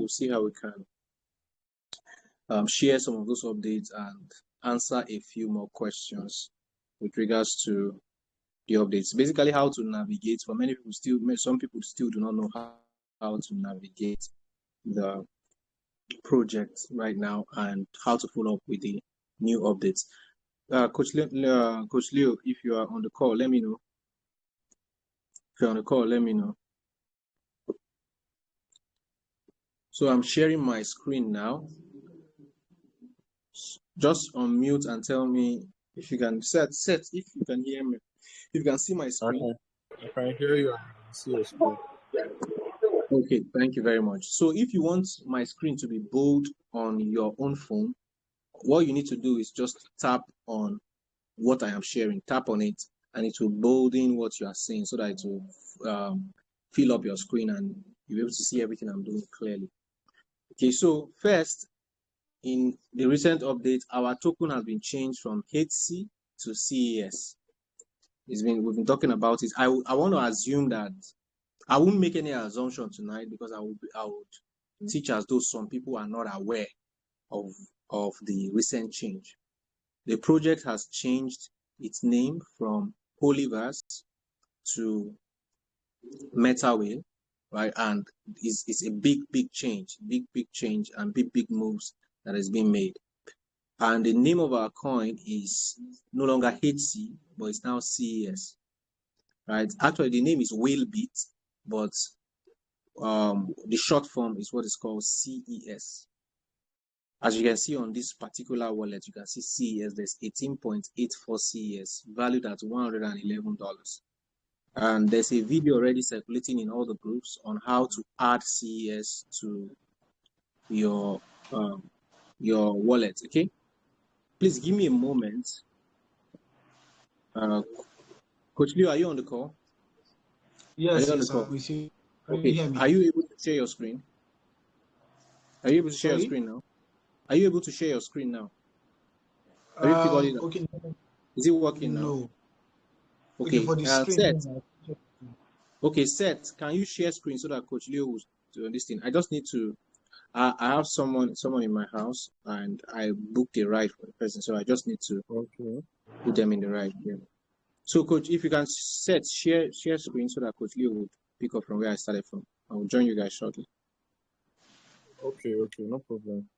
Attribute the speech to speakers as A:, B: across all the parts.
A: we'll see how we can share some of those updates and answer a few more questions with regards to the updates. Basically, how to navigate. For many people, some people still do not know how to navigate the project right now and how to follow up with the new updates. Coach Leo, if you are on the call, let me know. If you're on the call, let me know. So I'm sharing my screen now. Just unmute and tell me if you can set if you can hear me. If you can see my screen.
B: Okay. I can hear you. I can see your screen.
A: Okay, thank you very much. So if you want my screen to be bold on your own phone, what you need to do is just tap on what I am sharing. Tap on it, and it will bolden what you are saying so that it will fill up your screen and you'll be able to see everything I'm doing clearly. Okay, so first, in the recent update, our token has been changed from HC to CES. We've been talking about it. I want to assume that I won't make any assumption tonight because I would teach as though some people are not aware of the recent change. The project has changed its name from Polyverse to Metawhale, right? And it's a big change, big change, and big moves that has been made. And the name of our coin is no longer HC, but it's now CES, right? Actually, the name is Whalebit, but the short form is what is called CES. As you can see on this particular wallet, you can see CES. There's 18.84 CES, valued at $111. And there's a video already circulating in all the groups on how to add CES to your wallet. Okay, please give me a moment. Coach Leo, are you on the call?
C: Yes, we see.
A: Okay. Are you able to share your screen? Are you able to share your screen now? Are you able to share your screen now? Are you figured it out?
C: Okay.
A: Is it working now?
C: No.
A: Okay.
C: For the screen.
A: Seth. Okay, Seth, can you share screen so that Coach Leo will do this thing? I just need to. I have someone in my house, and I booked a ride for the person, so I just need to put them in the ride. Yeah. So, Coach, if you can share screen so that Coach Leo would pick up from where I started from. I will join you guys shortly.
B: Okay, no problem.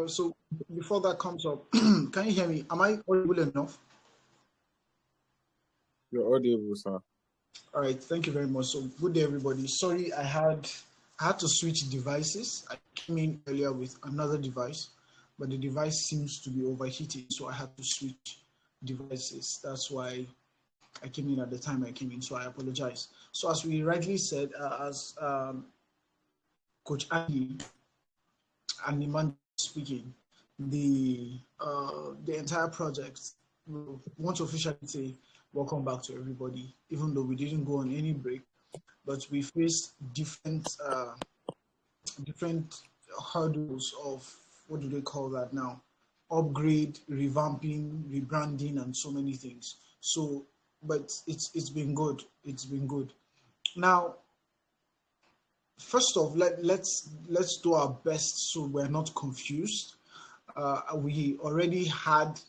C: So before that comes up, can you hear me? Am I audible enough?
B: You're audible, sir.
C: All right, thank you very much. So good day, everybody. Sorry, I had to switch devices. I came in earlier with another device, but the device seems to be overheating, so I had to switch devices. That's why I came in at the time I came in, so I apologize. So as we rightly said, as Coach Andy and the man speaking, the entire project, we want to officially say welcome back to everybody, even though we didn't go on any break, but we faced different hurdles of, what do they call that now? Upgrade, revamping, rebranding, and so many things. So, but it's been good. It's been good. Now, first off, let's do our best so we're not confused. We already had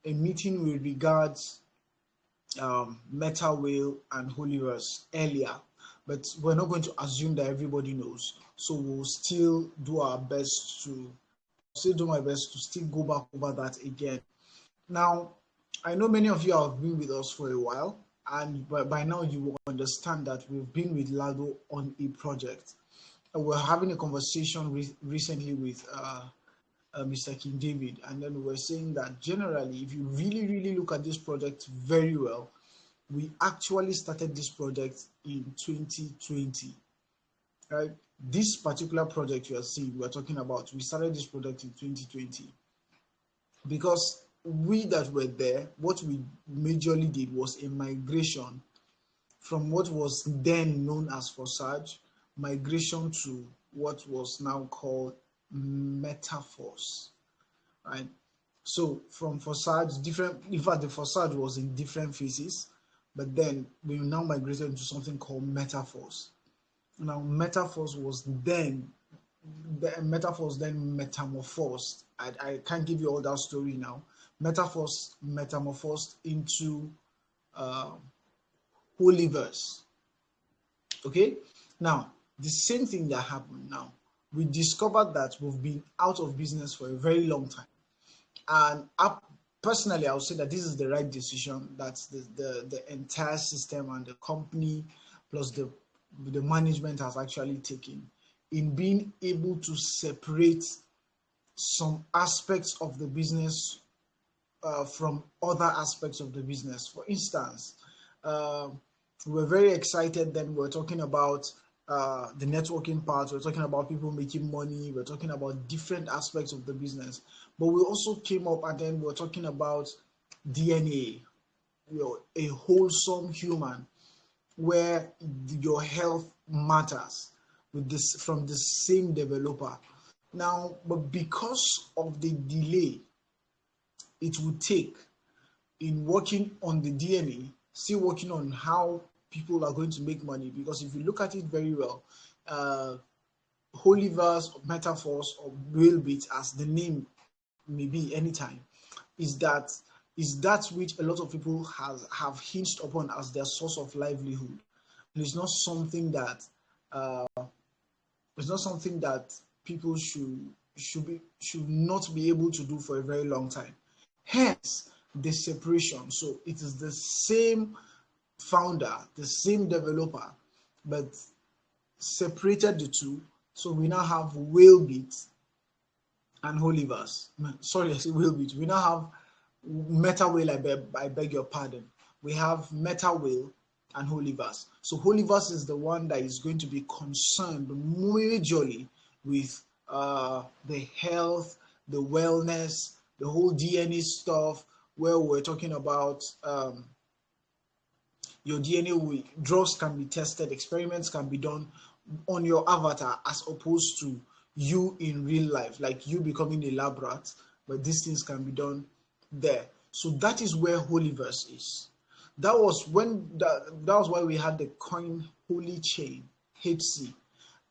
C: a meeting with regards Metawhale and Holyverse earlier, but we're not going to assume that everybody knows. So we'll still do our best to still go back over that again. Now, I know many of you have been with us for a while, and by now you will understand that we've been with Lado on a project. We're having a conversation recently with Mr. King David, and then we're saying that generally, if you really look at this project very well, we actually started this project in 2020, right? This particular project you are seeing, we're talking about, we started this project in 2020 because we that were there, what we majorly did was a migration from what was then known as Forsage, migration to what was now called Metaforce, right? So from Forsage, in fact, the Forsage was in different phases. but then we now migrated into something called Metaforce. Now, Metaforce was then metamorphosed. I can't give you all that story now. Metaforce metamorphosed into uh, Holyverse. Okay, now the same thing that happened now. We discovered that we've been out of business for a very long time, and personally, I would say that this is the right decision that the entire system and the company plus the management has actually taken in being able to separate some aspects of the business from other aspects of the business. For instance, uh, we were very excited then. We were talking about the networking part, we we're talking about people making money, we we're talking about different aspects of the business. But we also came up and then we were talking about DNA, a wholesome human where your health matters with this from the same developer. Now, but because of the delay it would take in working on the DNA, still working on how people are going to make money. Because if you look at it very well, Holyverse, Metaforce, or Whalebit, as the name may be anytime, is that which a lot of people have hinged upon as their source of livelihood. And it's not something that people should not be able to do for a very long time. Hence the separation. So it is the same founder, the same developer, but separated the two. So we now have Whalebit and Holyverse. Sorry, I say Whalebit. We now have Metawhale. I beg your pardon. We have Metawhale and Holyverse. So Holyverse is the one that is going to be concerned majorly with the health, the wellness, the whole DNA stuff, where we're talking about your DNA. Drugs can be tested, experiments can be done on your avatar as opposed to you in real life, like you becoming a lab rat, but these things can be done there. So that is where Holyverse is. That was why we had the coin Holy Chain, HC.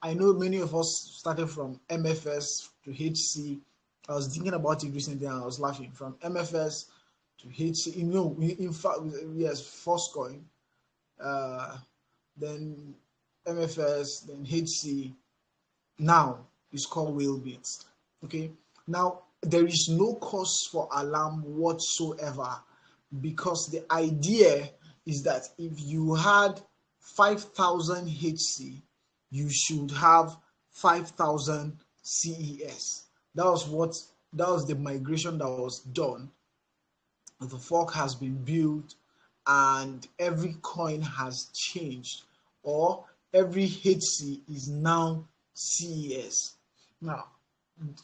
C: I know many of us started from MFS to HC. I was thinking about it recently and I was laughing. From MFS to HC, in fact, yes, first coin, then MFS, then HC. Now it's called Whalebit. Okay. Now there is no cause for alarm whatsoever, because the idea is that if you had 5,000 HC, you should have 5,000 CES. That was the migration that was done. The fork has been built and every coin has changed, or every HC is now CES. Now,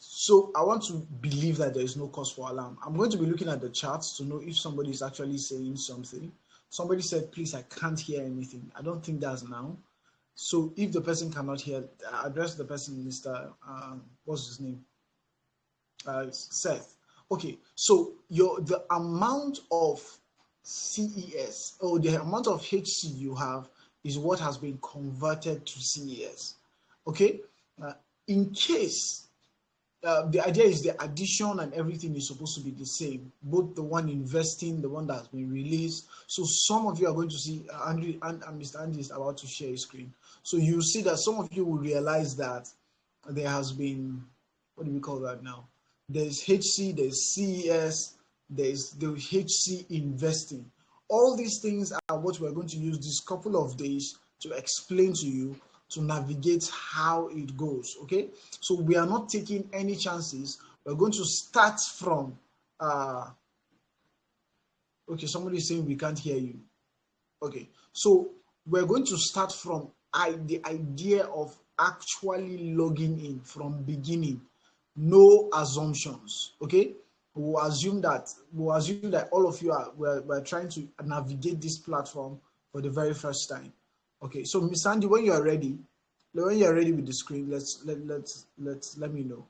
C: so I want to believe that there is no cause for alarm. I'm going to be looking at the charts to know if somebody is actually saying something. Somebody said, please, I can't hear anything. I don't think that's now. So if the person cannot hear, address the person, Mr. What's his name? Seth. Okay, so the amount of CES or the amount of HC you have is what has been converted to CES. Okay, in case the idea is the addition and everything is supposed to be the same, both the one investing, the one that has been released. So some of you are going to see Andrew and Mr. Andy is about to share his screen. So you see that some of you will realize that there has been, what do we call that now? There's HC, there's CES, there's the HC investing. All these things are what we're going to use this couple of days to explain to you, to navigate how it goes. Okay, so we are not taking any chances. We're going to start from okay, somebody is saying we can't hear you. Okay, so we're going to start from the idea of actually logging in from beginning. No assumptions. Okay, we'll assume that all of you we're trying to navigate this platform for the very first time. Okay, so Miss Sandy, when you are ready with the screen, let me know.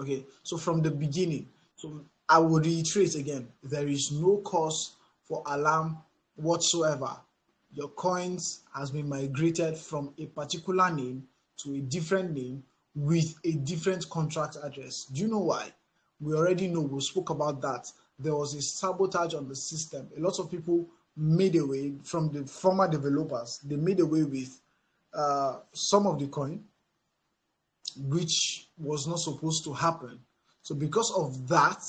C: Okay, so from the beginning, so I will reiterate again, there is no cause for alarm whatsoever, your coins has been migrated from a particular name to a different name with a different contract address. Do you know why? We already know, we spoke about that. There was a sabotage on the system. A lot of people made away from the former developers. They made away with some of the coin, which was not supposed to happen. So because of that,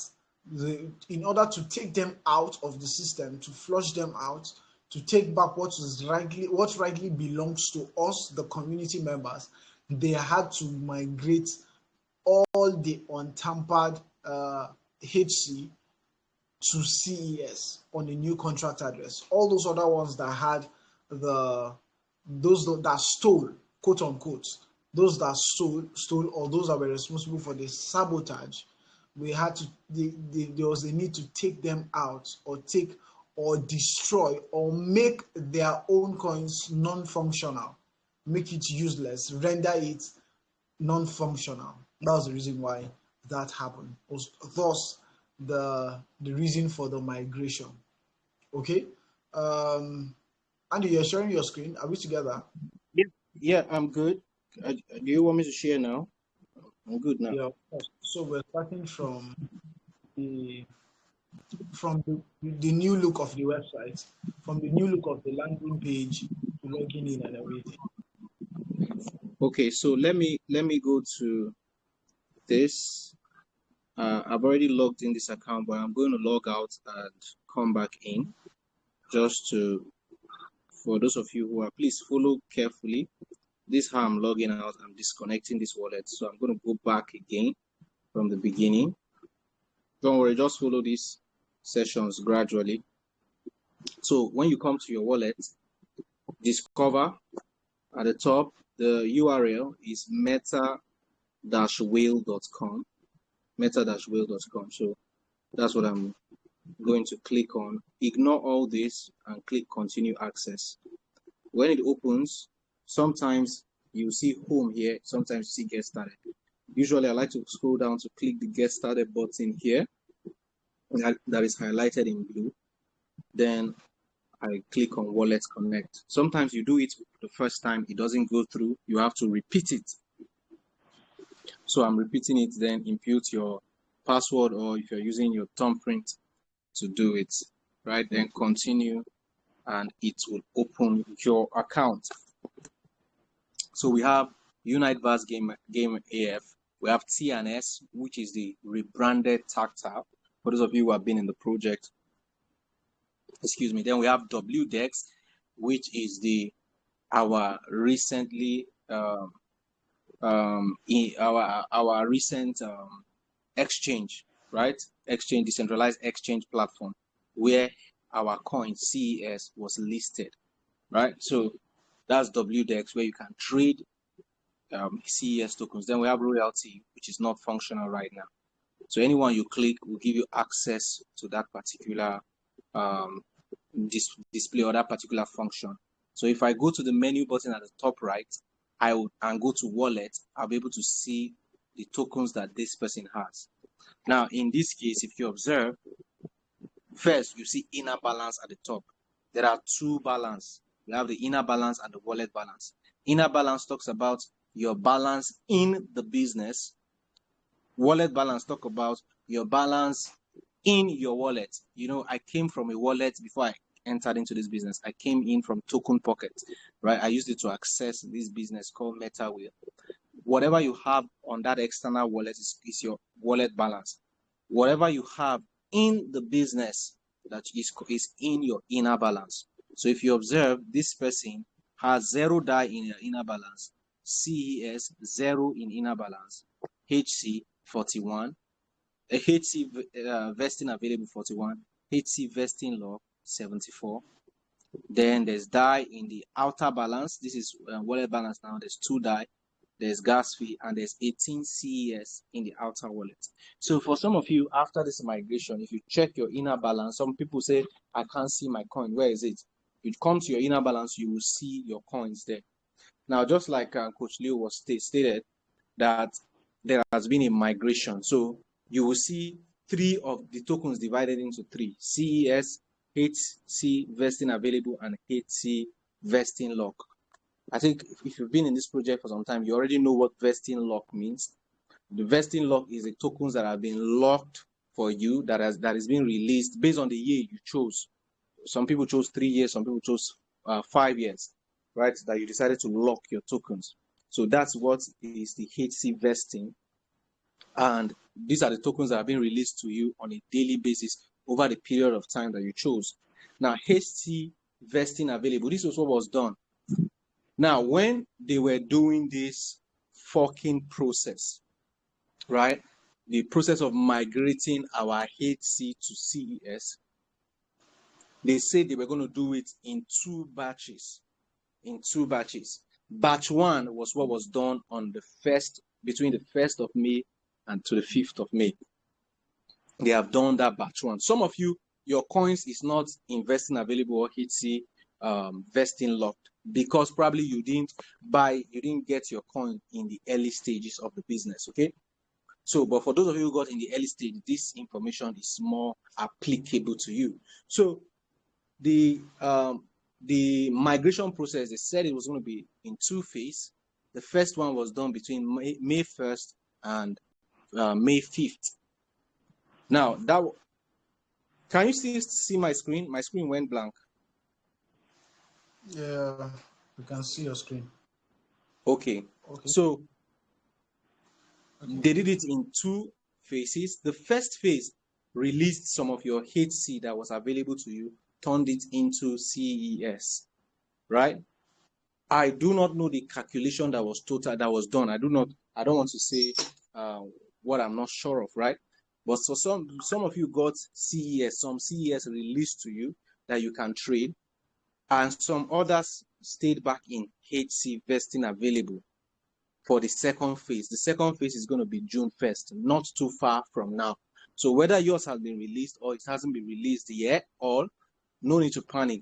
C: in order to take them out of the system, to flush them out, to take back what rightly belongs to us, the community members, they had to migrate all the untampered HC to CES on a new contract address. All those other ones that had those that stole, quote unquote, those that stole, or those that were responsible for the sabotage, we had to. There was a need to take them out, or destroy, or make their own coins non-functional, make it useless, render it non-functional. That was the reason why that happened. Thus, the reason for the migration. Okay. Andy, you're sharing your screen. Are we together?
A: Yeah, I'm good. Do you want me to share now? I'm good now.
C: Yeah, of course. So we're starting from the new look of the website, from the new look of the landing page, to logging in and everything.
A: Okay, so let me go to this. I've already logged in this account, but I'm going to log out and come back in, just for those of you who are, please follow carefully. This is how I'm logging out. I'm disconnecting this wallet, so I'm going to go back again from the beginning. Don't worry, just follow these sessions gradually. So when you come to your wallet, discover at the top, the URL is meta-whale.com. meta-whale.com. So that's what I'm going to click on. Ignore all this and click continue access. When it opens, sometimes you see home here, sometimes you see get started. Usually I like to scroll down to click the get started button here that is highlighted in blue. Then I click on wallet connect. Sometimes you do it the first time, it doesn't go through, you have to repeat it. So I'm repeating it, then input your password, or if you're using your thumbprint to do it, right? Then continue and it will open your account. So we have Unite Vast Game AF, we have TNS, which is the rebranded Tactile, for those of you who have been in the project. Excuse me. Then we have WDEX, which is our recently our recent exchange, right? Exchange, decentralized exchange platform, where our coin CES was listed, right? So that's WDEX, where you can trade CES tokens. Then we have Royalty, which is not functional right now. So anyone you click will give you access to that particular display or that particular function. So if I go to the menu button at the top right, and go to wallet, I'll be able to see the tokens that this person has. Now, in this case, if you observe, first you see inner balance at the top. There are two balances. We have the inner balance and the wallet balance. Inner balance talks about your balance in the business. Wallet balance talk about your balance in your wallet. You know, I came from a wallet before I entered into this business. I came in from Token Pocket, right? I used it to access this business called Metawhale. Whatever you have on that external wallet is your wallet balance. Whatever you have in the business that is in your inner balance. So if you observe, this person has 0 DAI in your inner balance, CES 0 in inner balance, HC 41, HC vesting available 41, HC vesting log 74. Then there's DAI in the outer balance. This is wallet balance now. There's 2 DAI, there's gas fee, and there's 18 CES in the outer wallet. So for some of you, after this migration, if you check your inner balance, some people say, I can't see my coin. Where is it? You come to your inner balance, you will see your coins there. Now, just like Coach Leo was stated, that there has been a migration. So you will see 3 of the tokens divided into 3, CES, HC vesting available and HC vesting lock. I think if you've been in this project for some time, you already know what vesting lock means. The vesting lock is the tokens that have been locked for you, that is being released based on the year you chose. Some people chose 3 years, some people chose 5 years, right? That you decided to lock your tokens. So that's what is the HC vesting. And these are the tokens that have been released to you on a daily basis over the period of time that you chose. Now, HC vesting available, this was what was done. Now, when they were doing this forking process, right, the process of migrating our HC to CES, they said they were going to do it in 2 batches. Batch 1 was what was done on between the 1st of May and to the 5th of May. They have done that batch 1. Some of you, your coins is not investing available or HC vesting locked because probably you didn't get your coin in the early stages of the business, okay? So, but for those of you who got in the early stage, this information is more applicable to you. So, the migration process, they said it was going to be in 2 phases. The first one was done between May 1st and May 5th. Now, can you still see my screen? My screen went blank.
C: Yeah, we can see your screen.
A: Okay. So they did it in 2 phases. The first phase released some of your HC that was available to you, turned it into CES, right? I do not know the calculation that was done. I don't want to say what I'm not sure of, right? But so some of you got CES, some CES released to you that you can trade, and some others stayed back in HC vesting available for the second phase. The second phase is going to be June 1st, not too far from now. So whether yours has been released or it hasn't been released yet, no need to panic.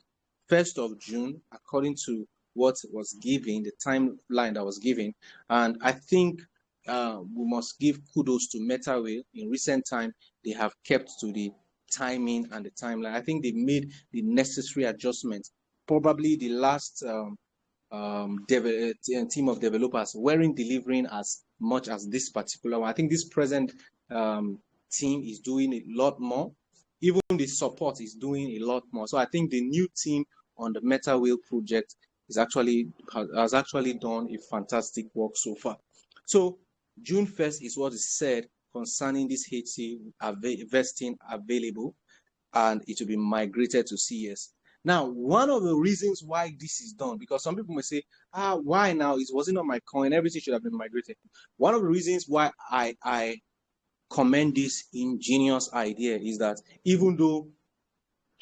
A: 1st of June, according to what was given, the timeline that was given, and I think we must give kudos to Metawhale. In recent time, they have kept to the timing and the timeline. I think they made the necessary adjustments. Probably the last team of developers weren't delivering as much as this particular one. I think this present team is doing a lot more. Even the support is doing a lot more. So I think the new team on the Metawhale project has actually done a fantastic work so far. So June 1st is what is said concerning this HC vesting available, and it will be migrated to CES. Now, one of the reasons why this is done, because some people may say, why now? It wasn't on my coin. Everything should have been migrated. One of the reasons why I commend this ingenious idea is that even though,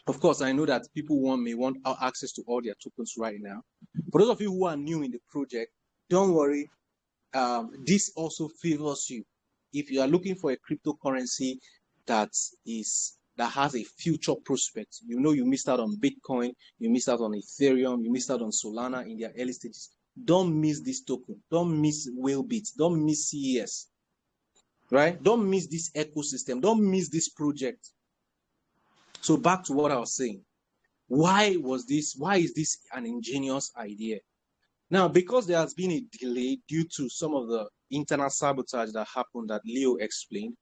A: of course, I know that people may want access to all their tokens right now. For those of you who are new in the project, don't worry. This also favors you. If you are looking for a cryptocurrency that has a future prospect, you know you missed out on Bitcoin, you missed out on Ethereum, you missed out on Solana in their early stages. Don't miss this token. Don't miss Whalebit. Don't miss CES. Right? Don't miss this ecosystem. Don't miss this project. So back to what I was saying. Why is this an ingenious idea? Now, because there has been a delay due to some of the internal sabotage that happened that Leo explained,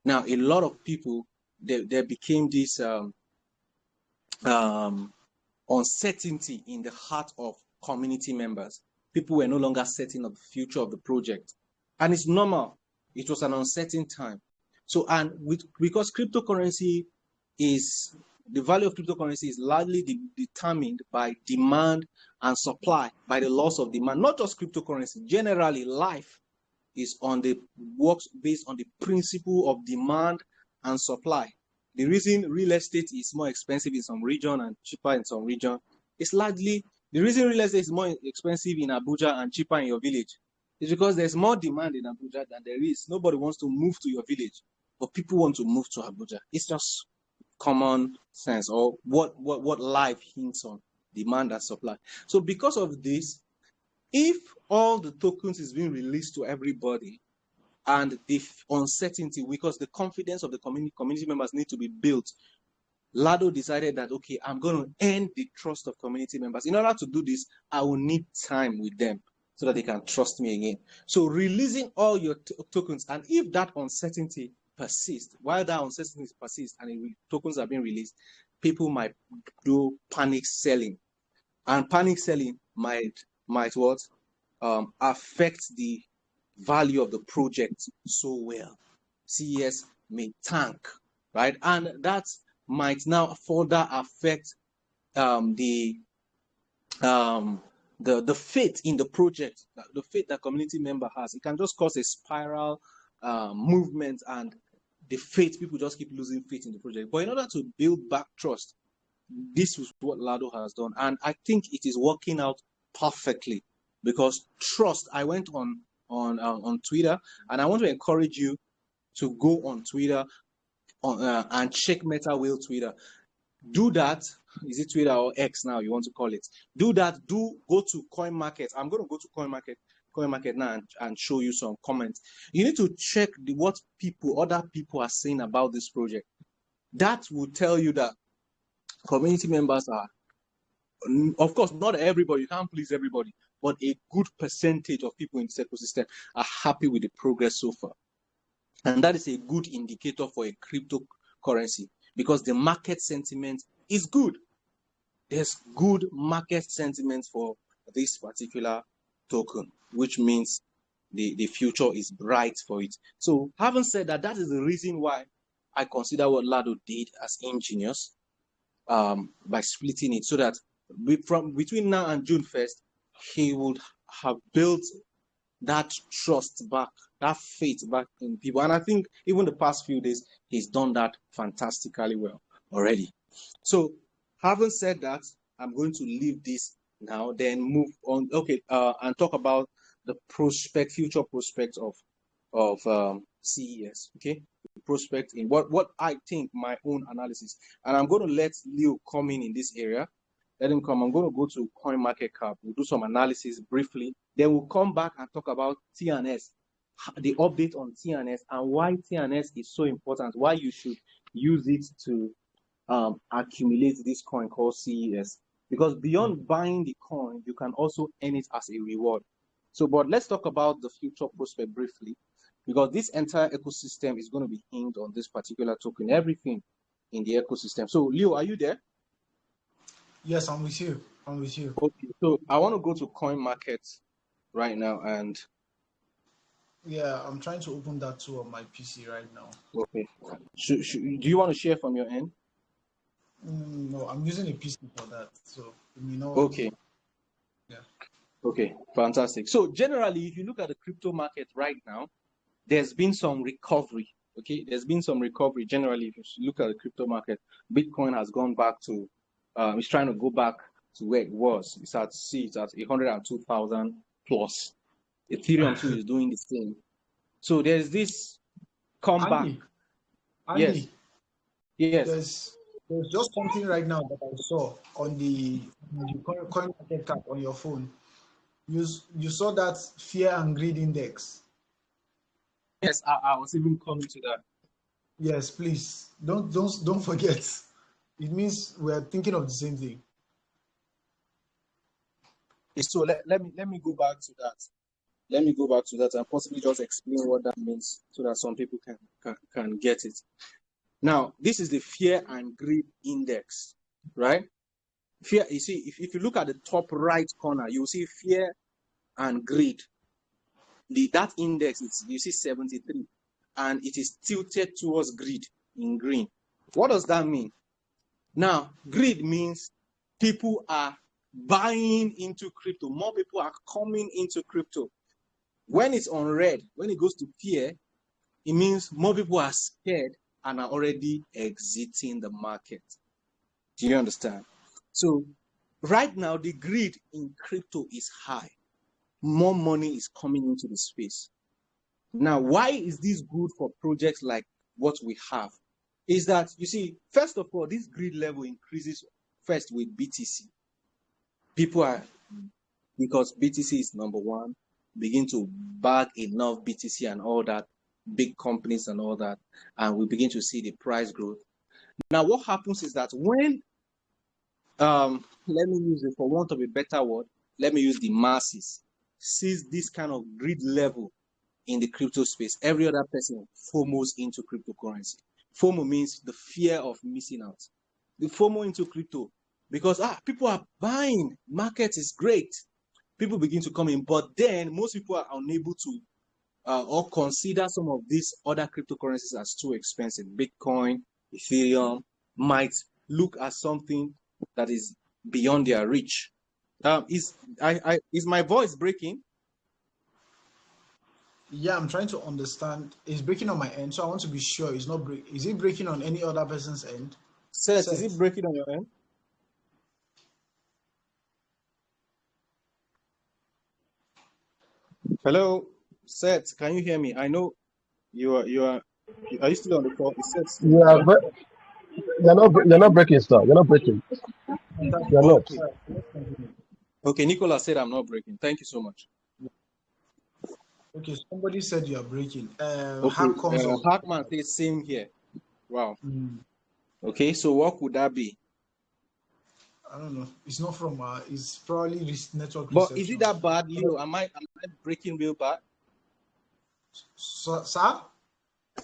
A: now a lot of people, there became this uncertainty in the heart of community members. People were no longer certain of the future of the project. And it's normal. It was an uncertain time. So, because cryptocurrency the value of cryptocurrency is largely determined by demand and supply, by the laws of demand, not just cryptocurrency. Generally, life works based on the principle of demand and supply. The reason real estate is more expensive in some region and cheaper in some region is largely the reason real estate is more expensive in Abuja and cheaper in your village is because there's more demand in Abuja than there is. Nobody wants to move to your village, but people want to move to Abuja. It's just common sense, or what life hints on, demand and supply. So because of this, if all the tokens is being released to everybody and the uncertainty, because the confidence of the community members need to be built Lado decided that, okay, I'm going to earn the trust of community members. In order to do this, I will need time with them so that they can trust me again. So releasing all your tokens, and if that uncertainty persists, while that uncertainty persists and tokens are being released, people might do panic selling. And panic selling might what? Affect the value of the project so well. CES may tank, right? And that might now further affect the faith in the project, the faith that community member has. It can just cause a spiral movement, and the faith, people just keep losing faith in the project. But in order to build back trust, this is what Lado has done, and I think it is working out perfectly, because trust. I went on Twitter, and I want to encourage you to go on Twitter and check Metawhale Twitter. Do that. Is it Twitter or X now you want to call it? Do that. Go to Coin Market. I'm going to go to Coin Market now and show you some comments. You need to check what other people are saying about this project. That will tell you that community members are, of course, not everybody, you can't please everybody, but a good percentage of people in this ecosystem are happy with the progress so far. And that is a good indicator for a cryptocurrency, because the market sentiment is good. There's good market sentiment for this particular token, which means the future is bright for it. So having said that, that is the reason why I consider what Lado did as ingenious, by splitting it, so that between now and June 1st, he would have built that trust back, that faith back in people. And I think even the past few days, he's done that fantastically well already. So having said that, I'm going to leave this now, then move on, and talk about the future prospects of CES, okay? Prospect in what I think, my own analysis. And I'm going to let Leo come in this area. Let him come. I'm going to go to CoinMarketCap. We'll do some analysis briefly. Then we'll come back and talk about TNS, the update on TNS, and why TNS is so important, why you should use it to accumulate this coin called CES. Because beyond buying the coin, you can also earn it as a reward. So, but let's talk about the future prospect briefly, because this entire ecosystem is going to be hinged on this particular token, everything in the ecosystem. So, Leo, are you there?
C: Yes, I'm with you.
A: Okay, so I want to go to Coin Market right now, and
C: yeah, I'm trying to open that too on my PC right now.
A: Okay. Do you want to share from your end?
C: No, I'm using a PC for that, so you know.
A: Okay.
C: Yeah.
A: Okay, fantastic. So generally, if you look at the crypto market right now, there's been some recovery. Okay, there's been some recovery generally. If you look at the crypto market, Bitcoin has gone back to, it's trying to go back to where it was. It's at 102,000 plus. Ethereum too is doing the same. So there's this comeback.
C: Andy,
A: yes.
C: There's just something right now that I saw on the Coin Market Cap on your phone. You saw that fear and greed index.
A: Yes, I was even coming to that.
C: Yes, please don't forget. It means we're thinking of the same thing.
A: So let me go back to that. Let me go back to that and possibly just explain what that means so that some people can get it. Now, this is the fear and greed index, right? Fear, you see, if you look at the top right corner, you'll see fear and greed. That index, you see 73, and it is tilted towards greed in green. What does that mean? Now, greed means people are buying into crypto. More people are coming into crypto. When it's on red, when it goes to fear, it means more people are scared and are already exiting the market. Do you understand? So right now, the greed in crypto is high. More money is coming into the space. Now, why is this good for projects like what we have? Is that, you see, first of all, this greed level increases first with BTC. People are, because BTC is number one, begin to bag enough BTC and all that, big companies and all that, and we begin to see the price growth. Now, what happens is that when, let me use it for want of a better word, let me use the masses, sees this kind of greed level in the crypto space, every other person FOMOs into cryptocurrency. FOMO means the fear of missing out. The FOMO into crypto because people are buying, market is great. People begin to come in, but then most people are unable to or consider some of these other cryptocurrencies as too expensive. Bitcoin, Ethereum might look at something that is beyond their reach. Is my voice breaking?
C: Yeah, I'm trying to understand. It's breaking on my end, so I want to be sure it's not break. Is it breaking on any other person's end?
A: Seth, is it breaking on your end? Hello, Seth, can you hear me? I know you are you still on the call? It says
D: Yeah, but you're not breaking, sir. You're not breaking. You're not.
A: okay. Okay, Nicola said I'm not breaking. Thank you so much.
C: Okay, somebody said you are breaking.
A: Okay,
C: Hack console.
A: Hackman says same here. Wow. Okay, so what could that be?
C: I don't know. It's not from it's probably this network
A: But
C: reception.
A: is it that bad, Leo? Am I breaking real bad?
C: So, sir?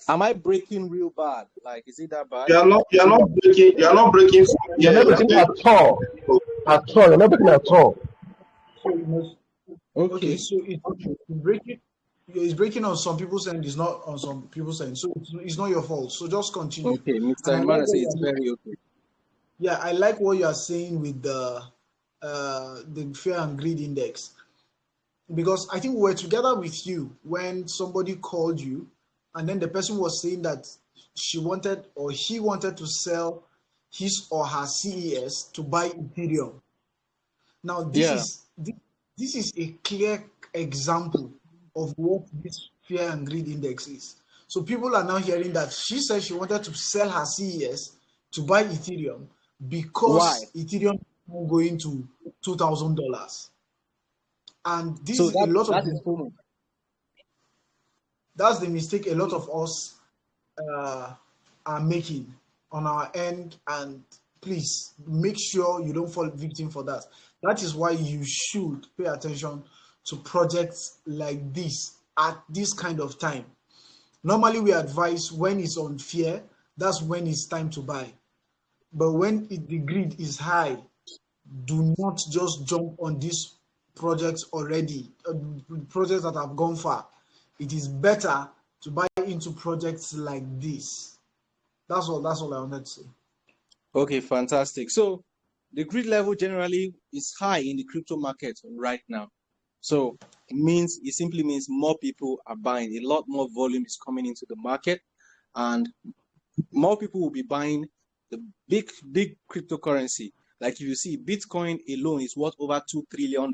A: Am I breaking real bad? Like, is it that bad?
E: You're not breaking. You're not breaking.
D: You're not breaking at all. At all. You're not breaking at all.
C: Okay, so it's breaking on some people's end, it's not on some people's end. So it's not your fault. So just continue.
A: Okay, Mr. Emmanuel says it's very okay.
C: Yeah, I like what you are saying with the fear and greed index. Because I think we were together with you when somebody called you, and then the person was saying that she wanted or he wanted to sell his or her CES to buy Ethereum. Now this is a clear example of what this fear and greed index is. So people are now hearing that she said she wanted to sell her CES to buy Ethereum because Ethereum is going to $2,000. And this is a lot of that's the mistake a lot of us are making on our end, and please make sure you don't fall victim for that. That is why you should pay attention to projects like this at this kind of time. Normally we advise when it's on fear, that's when it's time to buy. But when the greed is high, do not just jump on these projects already, projects that have gone far. It is better to buy into projects like this. That's all I wanted to say.
A: Okay, fantastic. So the greed level generally is high in the crypto market right now. So it simply means more people are buying. A lot more volume is coming into the market, and more people will be buying the big cryptocurrency. Like if you see, Bitcoin alone is worth over $2 trillion,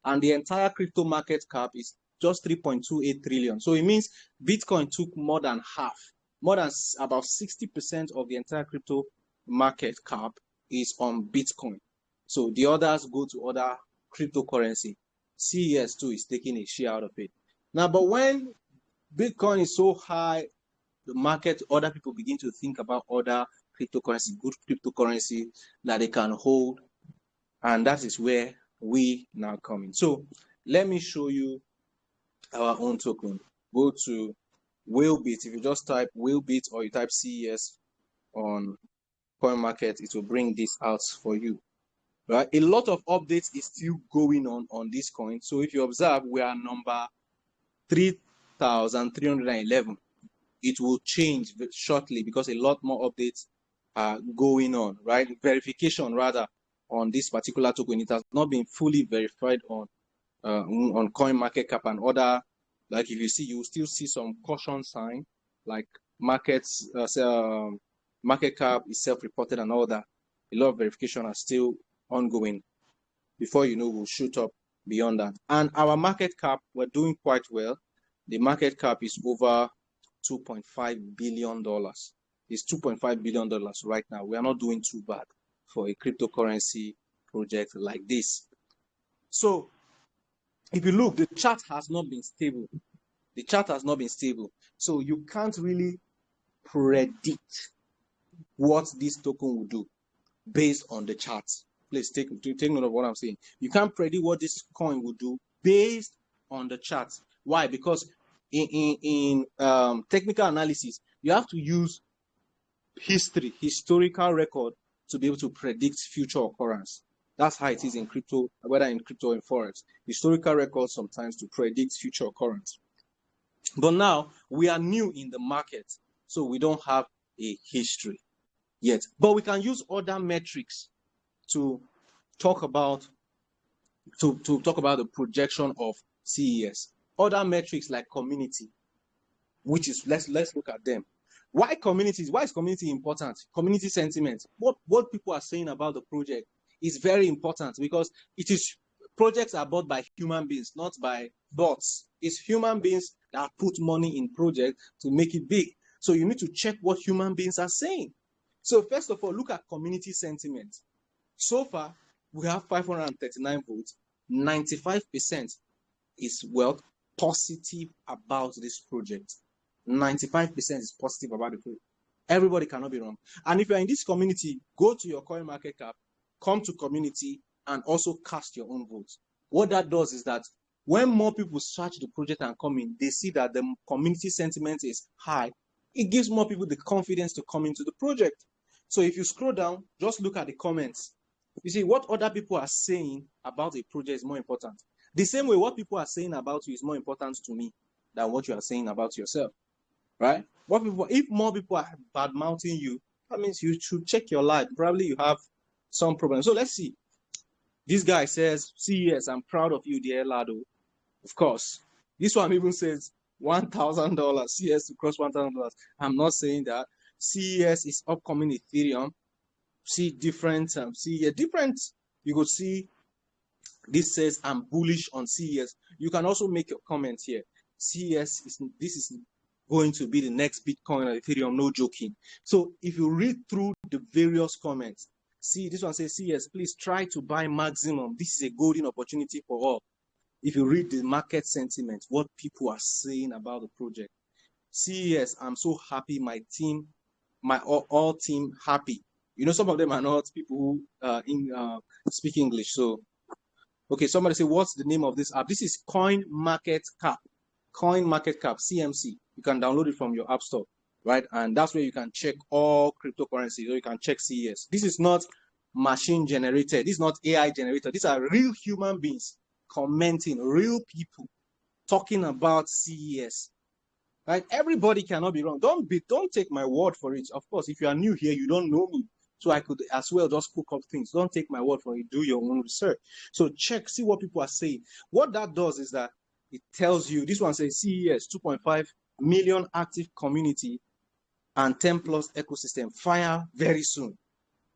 A: and the entire crypto market cap is just 3.28 trillion. So it means Bitcoin took more than half, more than about 60% of the entire crypto market cap is on Bitcoin. So the others go to other cryptocurrency. CES too is taking a share out of it. Now, but when Bitcoin is so high, the market, other people begin to think about other cryptocurrency, good cryptocurrency that they can hold. And that is where we now come in. So let me show you our own token. Go to Whalebit. If you just type Whalebit or you type CES on CoinMarket, it will bring this out for you. Right? A lot of updates is still going on this coin. So if you observe, we are number 3,311. It will change shortly because a lot more updates are going on, right? Verification rather on this particular token. It has not been fully verified on CoinMarketCap and other. Like if you see, you will still see some caution sign, like market cap is self-reported and all that. A lot of verification are still ongoing. Before you know, we'll shoot up beyond that. And our market cap, we're doing quite well. The market cap is over $2.5 billion. It's $2.5 billion right now. We are not doing too bad for a cryptocurrency project like this. So if you look, the chart has not been stable. The chart has not been stable. So you can't really predict what this token will do based on the charts. Please take note of what I'm saying. You can't predict what this coin will do based on the charts. Why? Because in technical analysis, you have to use historical record to be able to predict future occurrence. That's how it is in crypto, whether in crypto or in forex. Historical records sometimes to predict future occurrence. But now we are new in the market, so we don't have a history yet. But we can use other metrics to talk about the projection of CES. Other metrics like community, which is let's look at them. Why is community important? Community sentiment. What people are saying about the project is very important, because projects are bought by human beings, not by bots. It's human beings that put money in projects to make it big. So you need to check what human beings are saying. So first of all, look at community sentiment. So far, we have 539 votes. 95% is positive about this project. 95% is positive about the project. Everybody cannot be wrong. And if you're in this community, go to your coin market cap, come to community, and also cast your own votes. What that does is that when more people search the project and come in, they see that the community sentiment is high. It gives more people the confidence to come into the project. So if you scroll down, just look at the comments. You see, what other people are saying about a project is more important. The same way what people are saying about you is more important to me than what you are saying about yourself, right? If more people are bad-mouthing you, that means you should check your life. Probably you have some problem. So let's see. This guy says, CES, I'm proud of you, dear Lado. Of course. This one even says $1,000. CES to cross $1,000. I'm not saying that. CES is upcoming Ethereum. See different, you could see this says I'm bullish on CES. You can also make your comment here. CES this is going to be the next Bitcoin or Ethereum, no joking. So if you read through the various comments, see this one says CES, please try to buy maximum. This is a golden opportunity for all. If you read the market sentiment, what people are saying about the project. CES, I'm so happy, my team, all team happy. You know, some of them are not people who speak English. So, okay, somebody say, what's the name of this app? This is Coin Market Cap, CMC. You can download it from your app store, right? And that's where you can check all cryptocurrencies, or you can check CES. This is not machine generated. This is not AI generated. These are real human beings commenting, real people talking about CES. Right? Everybody cannot be wrong. Don't take my word for it. Of course, if you are new here, you don't know me. So I could as well just cook up things. Don't take my word for it. Do your own research. So check, see what people are saying. What that does is that it tells you, this one says CES, 2.5 million active community and 10 plus ecosystem. Fire very soon.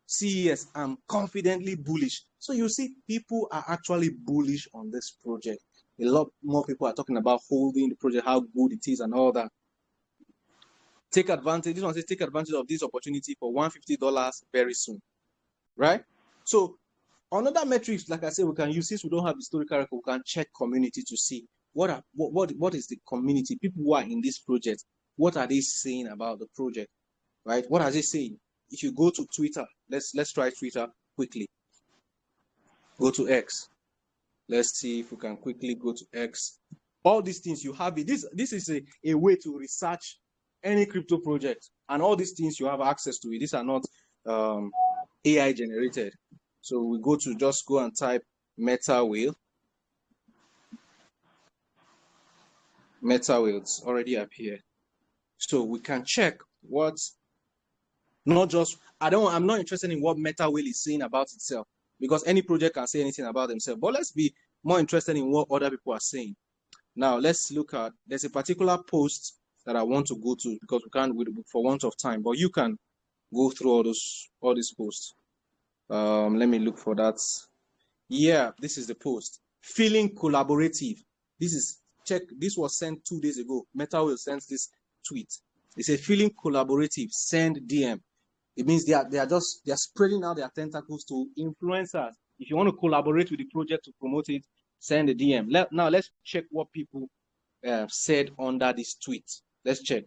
A: CES, I'm confidently bullish. So you see, people are actually bullish on this project. A lot more people are talking about holding the project, how good it is and all that. Take advantage. This one says take advantage of this opportunity for $150 very soon, right? So another metrics, like I said, we can use, since we don't have historical record, we can check community to see what is the community, people who are in this project, what are they saying about the project, right? What are they saying? If you go to Twitter, let's try Twitter quickly. Go to X. Let's see if we can quickly go to X. All these things you have it. This is a way to research any crypto project, and all these things you have access to it. These are not AI generated. So we just go and type Metawhale. Metawhale, it's already up here. So we can check what, not just, I'm not interested in what Metawhale is saying about itself, because any project can say anything about themselves. But let's be more interested in what other people are saying. Now let's look at, there's a particular post that I want to go to, because we can't, for want of time, but you can go through all these posts. Let me look for that. Yeah, this is the post. Feeling collaborative. This was sent 2 days ago. Metawhale sent this tweet. They say feeling collaborative, send DM. It means they are spreading out their tentacles to influencers. If you want to collaborate with the project to promote it, send a DM. Now let's check what people said under this tweet. Let's check.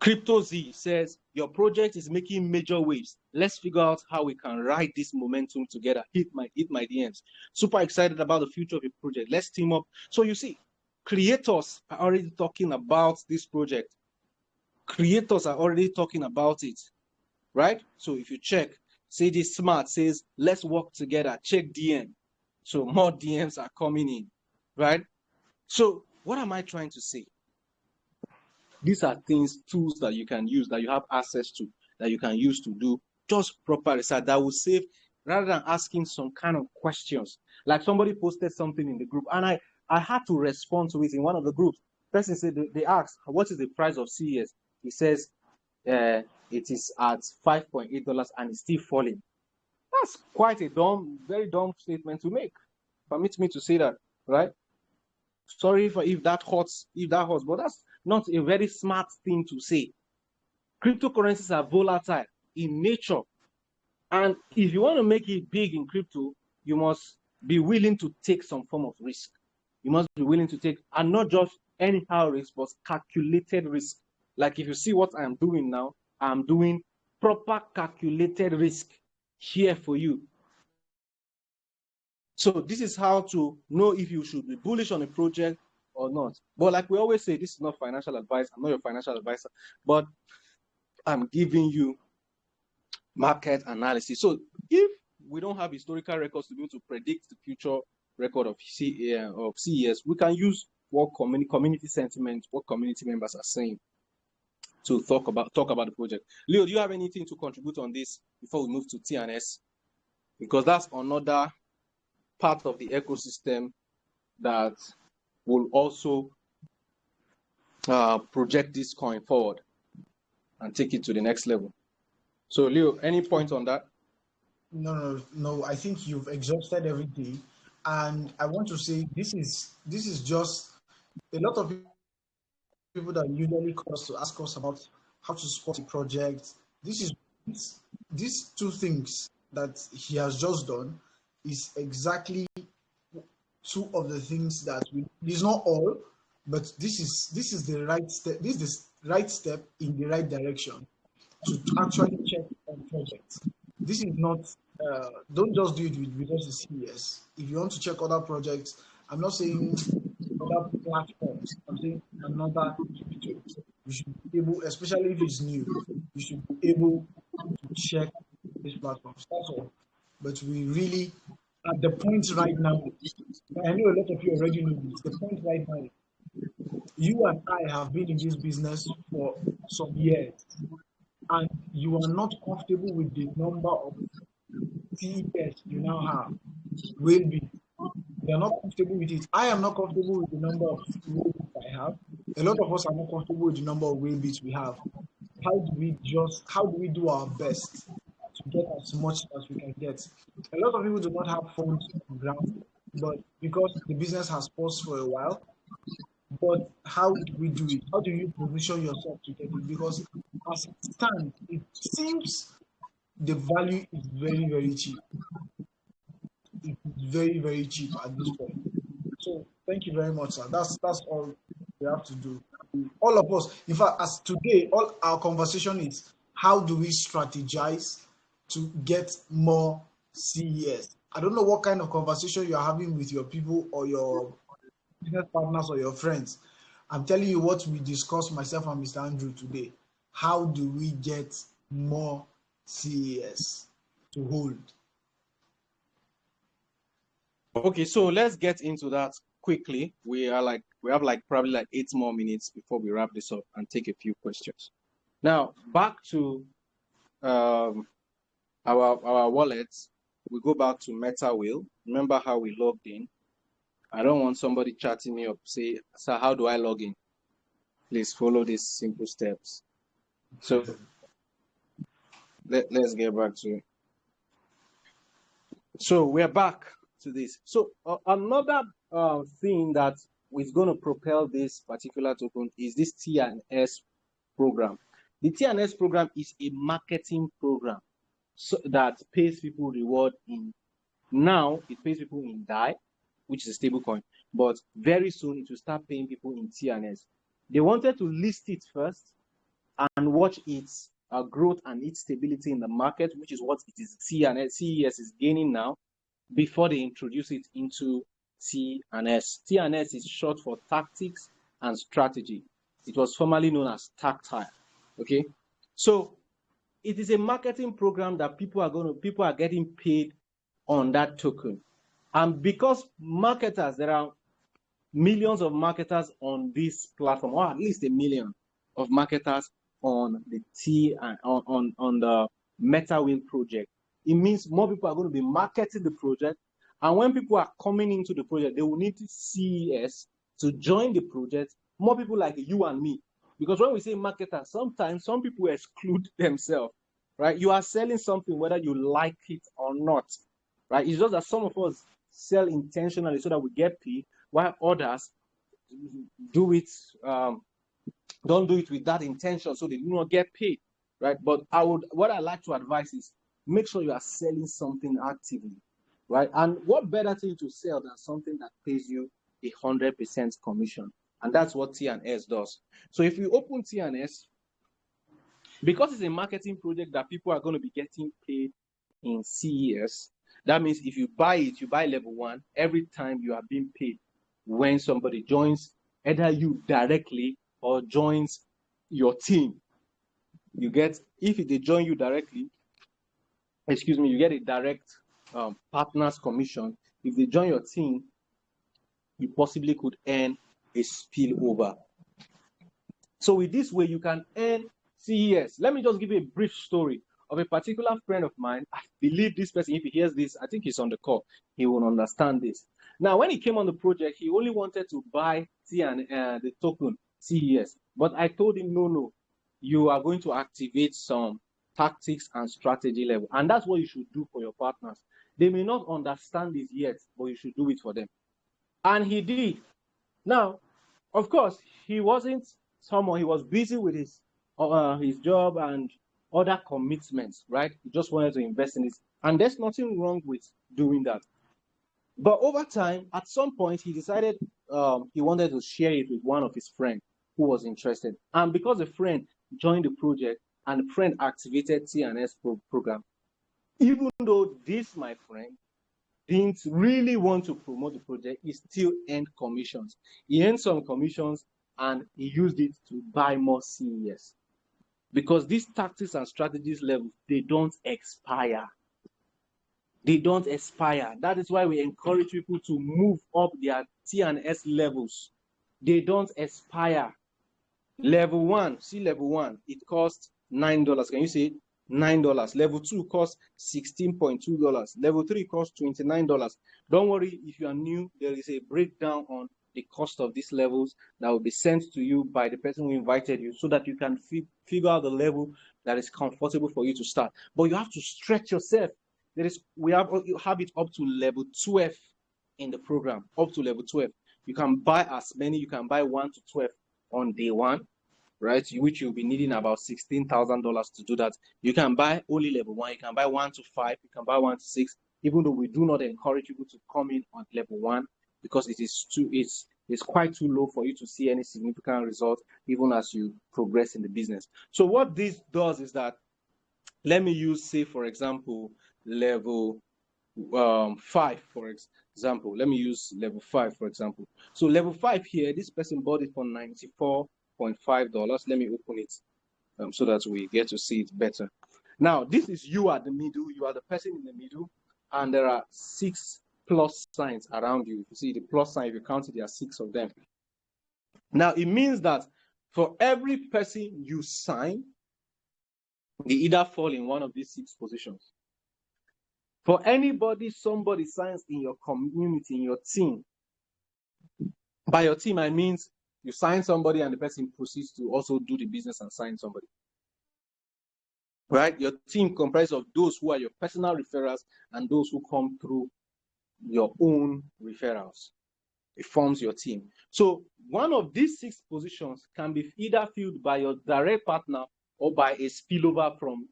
A: Crypto Z says, your project is making major waves. Let's figure out how we can ride this momentum together. Hit my DMs. Super excited about the future of your project. Let's team up. So you see, creators are already talking about this project. Creators are already talking about it, right? So if you check, say this Smart says, let's work together. Check DM. So more DMs are coming in, right? So what am I trying to say? These are things, tools that you can use, that you have access to, that you can use to do just proper research that will save, rather than asking some kind of questions. Like somebody posted something in the group, and I had to respond to it in one of the groups. Person said, they asked, what is the price of CES? He says, it is at $5.8 and it's still falling. That's quite a very dumb statement to make. Permit me to say that, right? Sorry if that hurts, but that's not a very smart thing to say. Cryptocurrencies are volatile in nature. And if you want to make it big in crypto, you must be willing to take some form of risk. You must be willing to take, and not just anyhow risk, but calculated risk. Like if you see what I'm doing now, I'm doing proper calculated risk here for you. So this is how to know if you should be bullish on a project or not. But like we always say, this is not financial advice. I'm not your financial advisor, but I'm giving you market analysis. So if we don't have historical records to be able to predict the future record of CES, we can use what community sentiment, what community members are saying to talk about the project. Leo, do you have anything to contribute on this before we move to TNS? Because that's another part of the ecosystem that will also project this coin forward and take it to the next level. So Leo, any point on that?
C: No. I think you've exhausted everything, and I want to say this is just a lot of people that usually call us to ask us about how to support a project. These two things that he has just done is exactly two of the things that it's not all, but this is the right step. This is the right step in the right direction to actually check on projects. This is not. Don't just do it with just the CES. If you want to check other projects, I'm not saying other platforms. I'm saying another crypto. You should be able, especially if it's new, you should be able to check these platforms. That's all. But we really, at the point right now, I know a lot of you already know this. The point right now, you and I have been in this business for some years, and you are not comfortable with the number of CES you now have. Will be. You're not comfortable with it. I am not comfortable with the number of whale bits I have. A lot of us are not comfortable with the number of whale bits we have. How do we do our best to get as much as we can get? A lot of people do not have funds on ground, but because the business has paused for a while. But how do we do it? How do you position yourself to get it? Because as it stands, it seems the value is very, very cheap. It's very, very cheap at this point. So thank you very much, sir. That's all we have to do. All of us, in fact, as today, all our conversation is how do we strategize to get more CES? I don't know what kind of conversation you're having with your people or your business partners or your friends. I'm telling you what we discussed, myself and Mr. Andrew, today. How do we get more CES to hold?
A: Okay, so let's get into that quickly. We have probably 8 more minutes before we wrap this up and take a few questions. Now, back to our wallets. We go back to Metawhale. Remember how we logged in? I don't want somebody chatting me up, say, sir, how do I log in? Please follow these simple steps. So let's get back to it. So we're back to this. So another thing that is going to propel this particular token is this TNS program. The TNS program is a marketing program that pays people reward in. Now it pays people in DAI, which is a stable coin, but very soon it will start paying people in TNS. They wanted to list it first and watch its growth and its stability in the market, which is what it is CES is gaining now, before they introduce it into T&S. T&S is short for Tactics and Strategy. It was formerly known as Tactile. Okay, so it is a marketing program that people are getting paid on that token, and because marketers, there are millions of marketers on this platform, or at least 1 million of marketers on the on the Metawhale project. It means more people are going to be marketing the project, and when people are coming into the project, they will need CES to join the project. More people like you and me, because when we say marketers, sometimes some people exclude themselves, right? You are selling something whether you like it or not, right? It's just that some of us sell intentionally so that we get paid, while others do it don't do it with that intention, so they do not get paid, right? But what I like to advise is make sure you are selling something actively, right? And what better thing to sell than something that pays you 100% commission? And that's what T&S does. So if you open T&S, because it's a marketing project that people are going to be getting paid in CES, that means if you buy it, you buy level 1, every time you are being paid when somebody joins, either you directly or joins your team. You get, if they join you directly, you get a direct partner's commission. If they join your team, you possibly could earn a spillover. So with this way, you can earn CES. Let me just give you a brief story of a particular friend of mine. I believe this person, if he hears this, I think he's on the call, he will understand this. Now, when he came on the project, he only wanted to buy the token CES. But I told him, no, you are going to activate some tactics and strategy level. And that's what you should do for your partners. They may not understand this yet, but you should do it for them. And he did. Now, of course, he wasn't someone, he was busy with his job and other commitments, right? He just wanted to invest in it. And there's nothing wrong with doing that. But over time, at some point, he decided he wanted to share it with one of his friends who was interested. And because the friend joined the project and the friend activated T&S program, even though this, my friend, didn't really want to promote the project, he still earned commissions. He earned some commissions and he used it to buy more CES. Because these tactics and strategies levels, they don't expire. They don't expire. That is why we encourage people to move up their T&S levels. They don't expire. Level 1, see level 1, it costs $9. Can you see $9? Level 2 costs $16.2. Level 3 costs $29. Don't worry, if you are new, there is a breakdown on the cost of these levels that will be sent to you by the person who invited you, so that you can figure out the level that is comfortable for you to start. But you have to stretch yourself. You have it up to level 12 in the program, up to level 12. You can buy as many, you can buy 1 to 12 on day 1, right? Which you'll be needing about $16,000 to do that. You can buy only level 1, you can buy 1 to 5, you can buy 1 to 6, even though we do not encourage people to come in on level 1, because it's quite too low for you to see any significant result even as you progress in the business. So what this does is that, let me use, say for example, level 5 for example. Let me use level 5 for example. So level 5 here, this person bought it for $94.5. Let me open it so that we get to see it better. Now this is you at the middle, you are the person in the middle, and there are 6 plus signs around you. If you see the plus sign, if you count it, there are 6 of them. Now it means that for every person you sign, they either fall in one of these 6 positions. For anybody, somebody signs in your community, in your team. By your team, I mean you sign somebody and the person proceeds to also do the business and sign somebody. Right? Your team comprises of those who are your personal referrals and those who come through your own referrals. It forms your team. So one of these 6 positions can be either filled by your direct partner or by a spillover from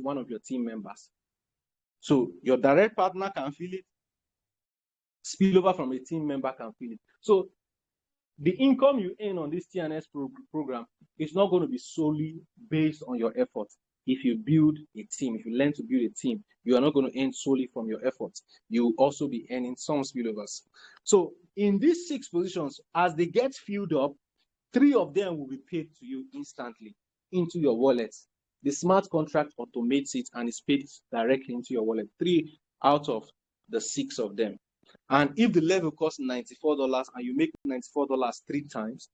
A: one of your team members. So your direct partner can fill it, spillover from a team member can fill it. So the income you earn on this TNS program is not going to be solely based on your effort. If you build a team, if you learn to build a team, you are not going to earn solely from your efforts. You will also be earning some spillovers. So in these 6 positions, as they get filled up, 3 of them will be paid to you instantly into your wallet. The smart contract automates it and is paid directly into your wallet. 3 out of the 6 of them. And if the level costs $94 and you make $94 3 times,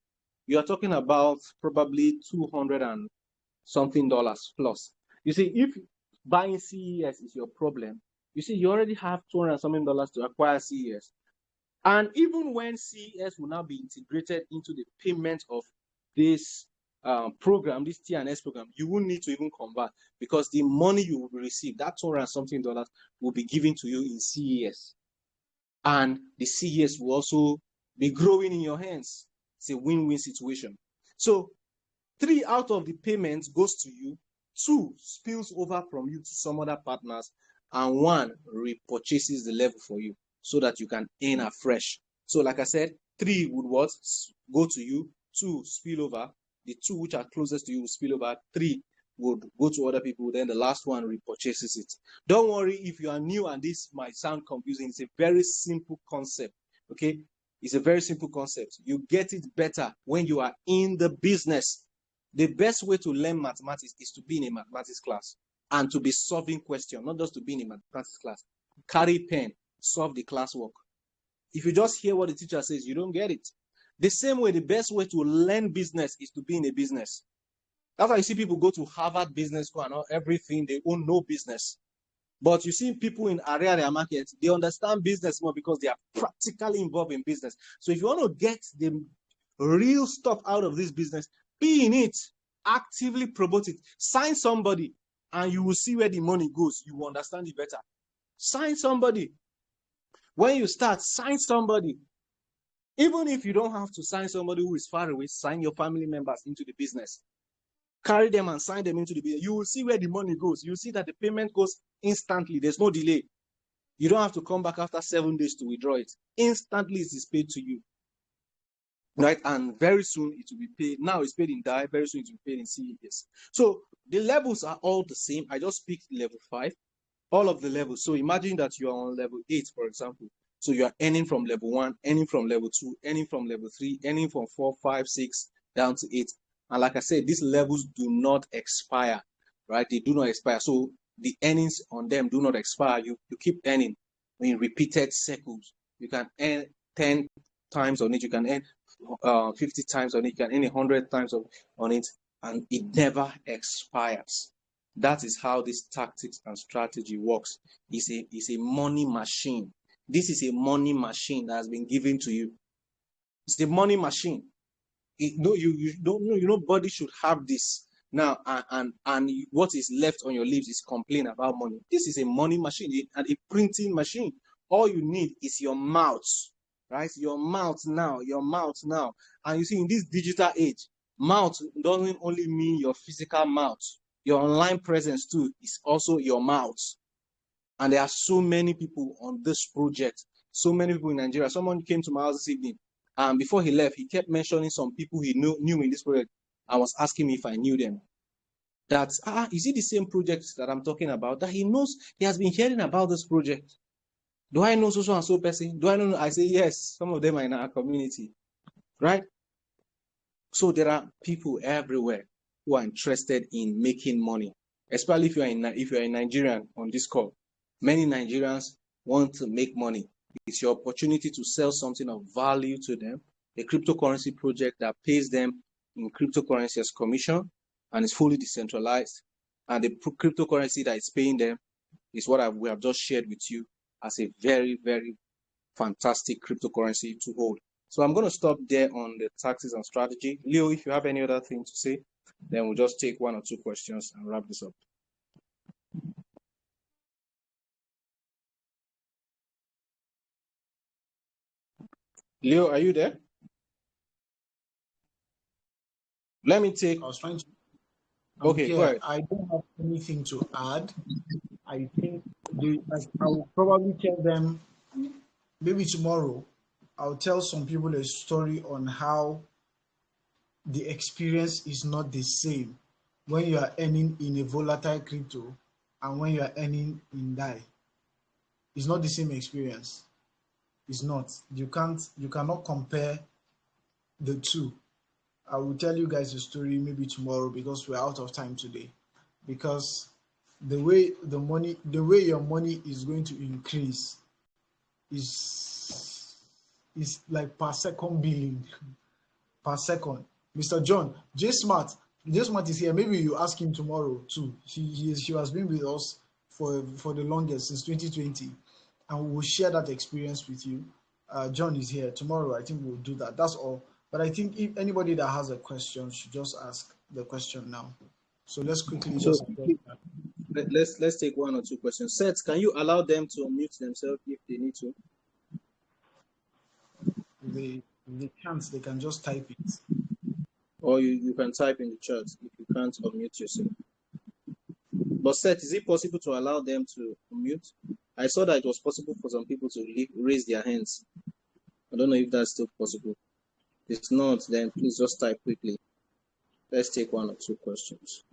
A: you are talking about probably $200 and something plus. You see, if buying CES is your problem, you see, you already have $200 and something to acquire CES. And even when CES will now be integrated into the payment of this program, this TNS program, you won't need to even convert, because the money you will receive, that $200 and something will be given to you in CES. And the CES will also be growing in your hands. It's a win-win situation. So 3 out of the payments goes to you, 2 spills over from you to some other partners, and 1 repurchases the level for you so that you can earn afresh. So like I said, 3 would what? Go to you, 2 spill over. The 2 which are closest to you will spill over, 3 would go to other people, then the last one repurchases it. Don't worry if you are new and this might sound confusing. It's a very simple concept, okay? It's a very simple concept. You get it better when you are in the business. The best way to learn mathematics is to be in a mathematics class and to be solving questions, not just to be in a mathematics class. Carry pen, solve the classwork. If you just hear what the teacher says, you don't get it. The same way, the best way to learn business is to be in a business. That's why you see people go to Harvard Business School and all, everything, they own no business. But you see people in area markets, they understand business more because they are practically involved in business. So if you want to get the real stuff out of this business, be in it, actively promote it, sign somebody, and you will see where the money goes. You will understand it better. Sign somebody. When you start, sign somebody. Even if you don't have to sign somebody who is far away, sign your family members into the business. Carry them and sign them into the business. You will see where the money goes. You will see that the payment goes instantly. There's no delay. You don't have to come back after 7 days to withdraw it. Instantly, it is paid to you. Right? And very soon it will be paid. Now it's paid in DAI. Very soon it will be paid in CES. So the levels are all the same. I just picked level 5. All of the levels. So imagine that you are on level 8, for example. So you are earning from level 1, earning from level 2, earning from level 3, earning from 4, 5, 6, down to 8. And like I said, these levels do not expire, right? They do not expire. So the earnings on them do not expire. You keep earning in repeated cycles. You can earn 10 times on it. You can earn 50 times on it. You can earn 100 times on it. And it never expires. That is how this tactics and strategy works. It's a money machine. This is a money machine that has been given to you. It's a money machine. You don't know. Nobody should have this now. And what is left on your lips is complain about money. This is a money machine and a printing machine. All you need is your mouth, right? Your mouth now. And you see, in this digital age, mouth doesn't only mean your physical mouth. Your online presence too is also your mouth. And there are so many people on this project. So many people in Nigeria. Someone came to my house this evening. And before he left, he kept mentioning some people he knew in this project. I was asking me if I knew them. That, is it the same project that I'm talking about? That he knows, he has been hearing about this project. Do I know so and so person? Do I know? I say, yes, some of them are in our community, right? So there are people everywhere who are interested in making money, especially if you're a Nigerian on this call. Many Nigerians want to make money. It's your opportunity to sell something of value to them, a cryptocurrency project that pays them in cryptocurrency as commission and is fully decentralized. And the cryptocurrency that is paying them is what we have just shared with you as a very, very fantastic cryptocurrency to hold. So I'm going to stop there on the tactics and strategy. Leo, if you have any other thing to say, then we'll just take 1 or 2 questions and wrap this up. Leo, are you there? Let me take.
C: I was trying to.
A: Okay, go ahead.
C: I don't have anything to add. I think I will probably tell them maybe tomorrow I'll tell some people a story on how the experience is not the same when you are earning in a volatile crypto and when you are earning in DAI. It's not the same experience. It's not. You cannot compare the two. I will tell you guys a story maybe tomorrow because we're out of time today. Because the way your money is going to increase is like per second billing. Per second. Mr. John, J Smart is here. Maybe you ask him tomorrow too. She has been with us for the longest, since 2020, and we will share that experience with you. John is here tomorrow. I think we'll do that. That's all. But I think if anybody that has a question should just ask the question now. So let's quickly
A: So
C: just
A: let's take one or two questions. Seth, can you allow them to unmute themselves if they need to?
C: they can't. They can just type it.
A: Or you can type in the chat if you can't unmute yourself. But Seth, is it possible to allow them to unmute? I saw that it was possible for some people to raise their hands. I don't know if that's still possible. If it's not, then please just type quickly. Let's take one or two questions.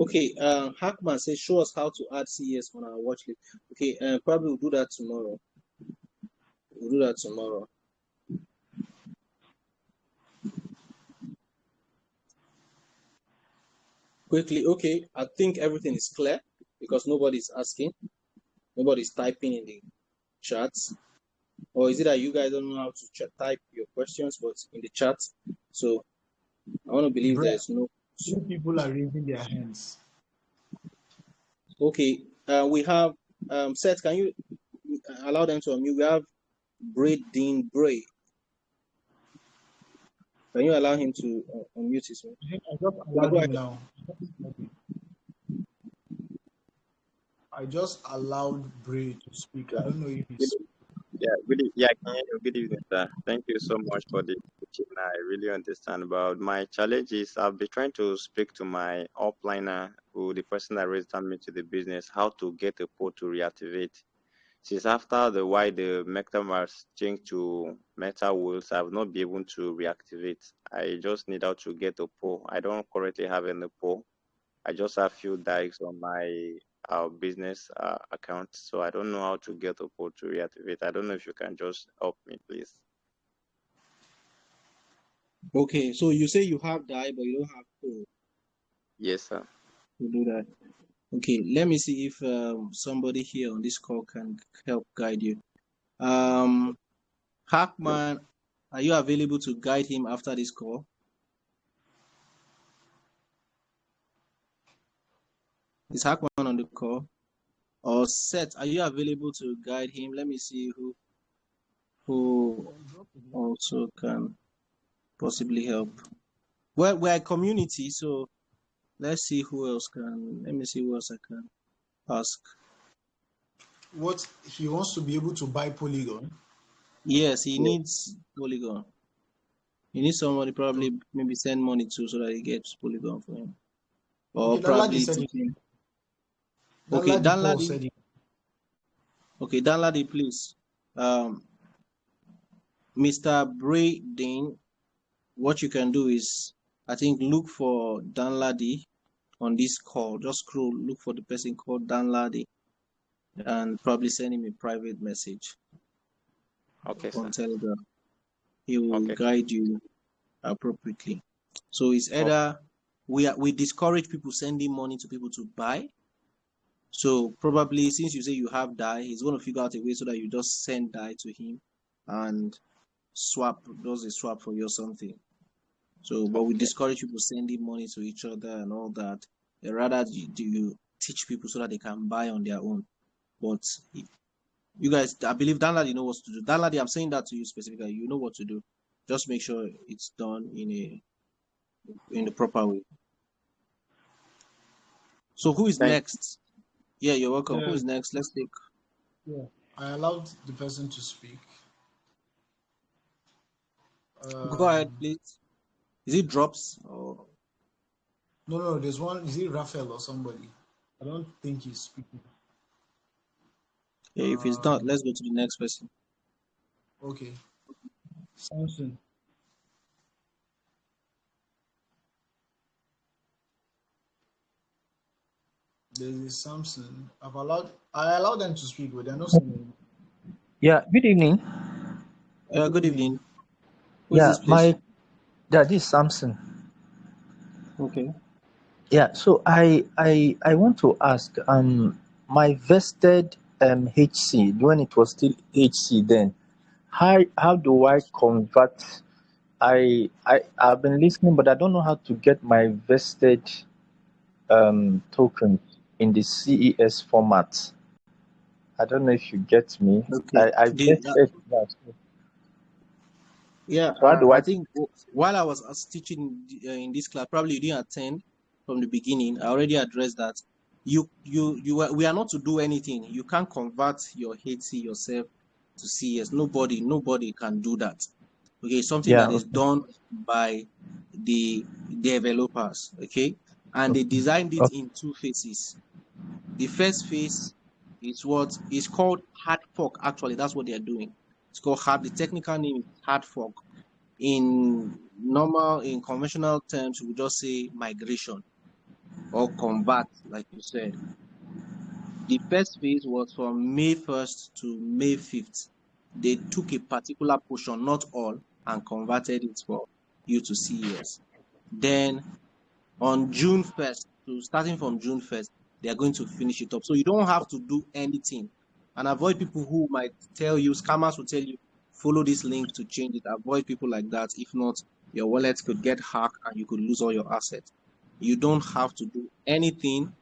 A: Okay, Hackman says, show us how to add CES on our watch list. Okay, probably we'll do that tomorrow. We'll do that tomorrow. Quickly, okay, I think everything is clear because nobody's asking. Nobody's typing in the chats. Or is it that you guys don't know how to type your questions, but in the chat? So I want to believe there's no.
C: Two people are raising their hands.
A: Okay, we have Seth, can you allow them to unmute? We have Dean Bray. Can you allow him to unmute his phone?
C: I just allowed him now. I just allowed Bray to speak. I don't know if he's.
F: Good evening, sir. Thank you so much for the teaching. I really understand about my challenge is I've been trying to speak to my upliner, the person that registered me to the business, how to get a poll to reactivate. Since after the MetaMask changed to Metawhale, I've not been able to reactivate. I just need how to get a poll. I don't currently have any poll. I just have few DAIs on my business account, so I don't know how to get a poll to reactivate. I don't know if you can just help me, please.
A: Okay, so you say you have DAI, but you don't have pool.
F: Yes, sir.
A: To do that. Okay, let me see if somebody here on this call can help guide you. Hackman, are you available to guide him after this call? Is Hackman on the call? Or Seth, are you available to guide him? Let me see who also can possibly help. Well, we're a community, so let's see who else can. Let me see who else I can ask.
C: What he wants to be able to buy Polygon.
A: Yes, he needs Polygon. He needs somebody probably maybe send money to so that he gets Polygon for him. Or
C: Okay,
A: probably
C: Okay,
A: Danladi. Okay, Danladi, please. Mr. Braden, what you can do is, I think, look for Danladi on this call. Just scroll, look for the person called Danladi, and probably send him a private message.
F: Okay,
A: on
F: sir.
A: Telegram. He will guide you appropriately. So it's either we discourage people sending money to people to buy. So probably since you say you have DAI, he's going to figure out a way so that you just send DAI to him and does a swap for you or something. So, but we discourage people sending money to each other and all that. Rather, you teach people so that they can buy on their own. But you guys, I believe Danladi know what to do. Danladi, I'm saying that to you specifically. You know what to do. Just make sure it's done in the proper way. So who is next? Yeah, you're welcome. Who is next? Let's take.
C: Yeah, I allowed the person to speak.
A: Go ahead, please. Is it drops or?
C: No, there's one. Is it Raphael or somebody? I don't think he's speaking.
A: If it's not, let's go to the next person.
C: Okay. Samson. There's Samson. I allowed them to speak, but they're not saying.
G: Yeah, good evening.
A: Good evening. Who is
G: Yeah,
A: this, please?
G: this is Samson.
A: Okay.
G: Yeah, so I want to ask, my vested HC, when it was still HC then, how do I convert? I've been listening, but I don't know how to get my vested token in the CES format. I don't know if you get me.
A: Okay.
G: I vested that.
A: Yeah,
G: So how do
A: I
G: I?
A: think while I was teaching in this class, probably you didn't attend from the beginning. I already addressed that. We are not to do anything. You can't convert your HC yourself to CS. Nobody can do that. Okay, something
G: Yeah.
A: that is done by the developers. Okay, and they designed it in two phases. The first phase is what is called hard fork. Actually, that's what they are doing. It's called hard. The technical name is hard fork. In conventional terms, we just say migration or convert, like you said. The first phase was from May 1st to May 5th. They took a particular portion, not all, and converted it for you to CES. Then on June 1st, so starting from June 1st, they are going to finish it up. So you don't have to do anything. And avoid people who might tell you, scammers will tell you, follow this link to change it. Avoid people like that. If not, your wallet could get hacked and you could lose all your assets. You don't have to do anything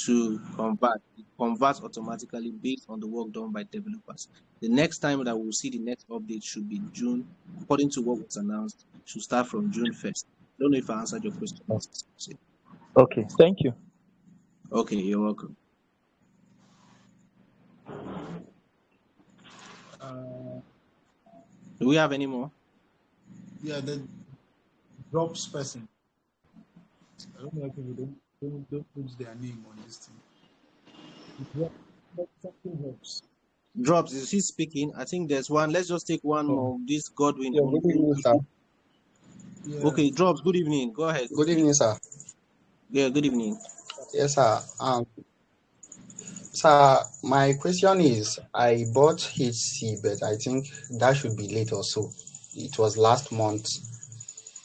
A: to convert. It converts automatically based on the work done by developers. The next time that we'll see the next update should be June, according to what was announced, should start from June 1st. I don't know if I answered your question.
G: Okay, thank you.
A: Okay, you're welcome. Do we have any more?
C: Yeah, the drops person. I don't know if people don't put their name on this thing. Something helps.
A: Drops, is he speaking? I think there's one. Let's just take one more. This Godwin.
H: Yeah, good evening, sir.
C: Yeah.
A: Okay, Drops, good evening. Go ahead.
H: Good evening, sir.
A: Yeah, good evening.
H: Yes, sir. Sir, my question is, I bought HC, but I think that should be late or so. It was last month.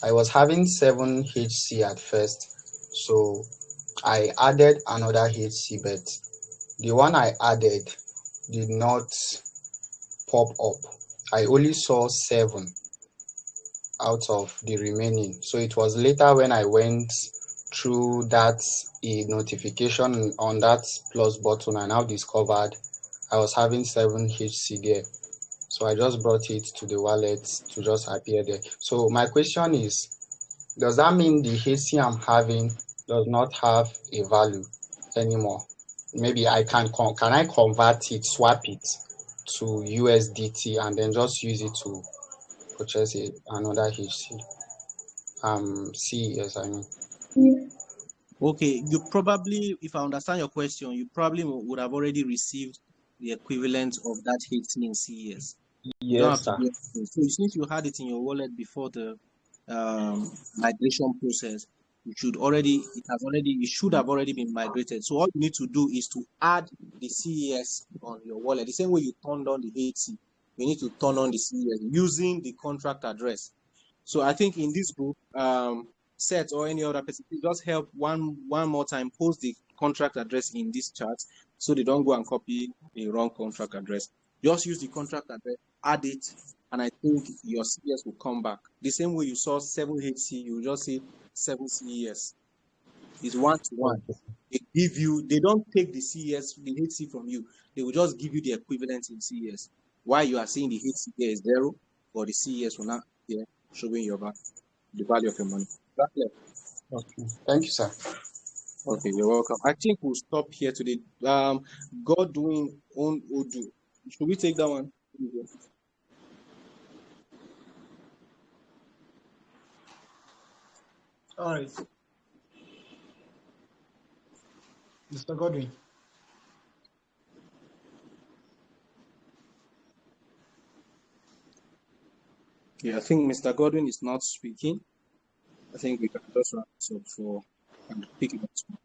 H: I was having 7 HC at first, so I added another HC, but the one I added did not pop up. I only saw 7 out of the remaining. So it was later when I went through that notification on that plus button, I now discovered I was having 7 HC there. So I just brought it to the wallet to just appear there. So my question is, does that mean the HC I'm having does not have a value anymore? Maybe I can I convert it, swap it to USDT and then just use it to purchase another HC? CES, I mean.
A: Okay, you probably, if I understand your question, you probably would have already received the equivalent of that HT in CES. You don't have
H: Yes,
A: to
H: sir.
A: do anything. So since you had it in your wallet before the migration process, it should have already been migrated. So all you need to do is to add the CES on your wallet. The same way you turned on the HT, you need to turn on the CES using the contract address. So I think in this group, Seth or any other person, just help one more time, post the contract address in this chat so they don't go and copy the wrong contract address. Just use the contract address, add it, and I think your CES will come back. The same way you saw 7 HC, you will just see 7 CES. It's 1-to-1. They don't take the CES, the HC from you. They will just give you the equivalent in CES. While you are seeing the HC there is 0, but the CES will not appear, showing your the value of your money.
H: Okay. Thank you, sir.
A: Okay, you're welcome. I think we'll stop here today. God doing own Odu. Should we take that one?
C: All right, Mr. Godwin.
A: Yeah, I think Mr. Godwin is not speaking. I think we can just wrap this up for and pick it up tomorrow.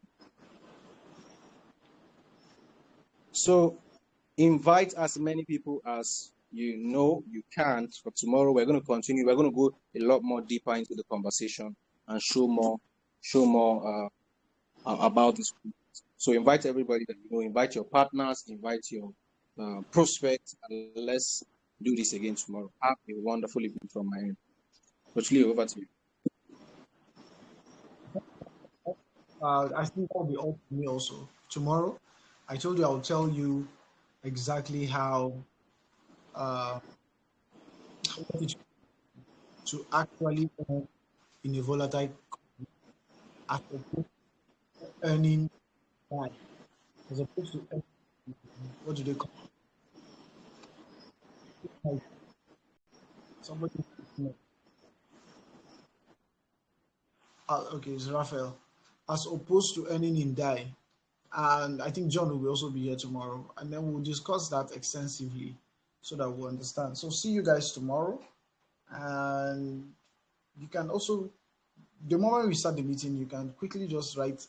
A: So invite as many people as you know you can for tomorrow. We're going to continue. We're going to go a lot more deeper into the conversation and show more about this. So invite everybody that you know, invite your partners, invite your prospects, and let's do this again tomorrow. Have a wonderful evening from my end. Coach Leo, over to you.
C: I think that'll be all for me also. Tomorrow, I told you I'll tell you exactly how uh, to actually earn in a volatile as opposed to earning that, as opposed to earning, what do they call it? Somebody, okay, it's Raphael. As opposed to earning in Dai. And I think John will also be here tomorrow. And then we'll discuss that extensively so that we'll understand. So see you guys tomorrow. And you can also, the moment we start the meeting, you can quickly just write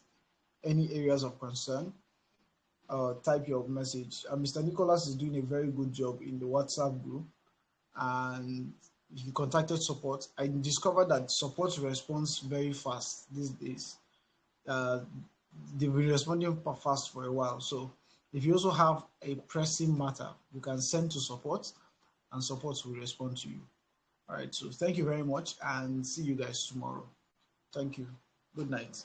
C: any areas of concern, type your message. Mr. Nicholas is doing a very good job in the WhatsApp group, and he contacted support. I discovered that support responds very fast these days. They've been responding fast for a while. So if you also have a pressing matter, you can send to support, and support will respond to you. All right. So thank you very much, and see you guys tomorrow. Thank you. Good night.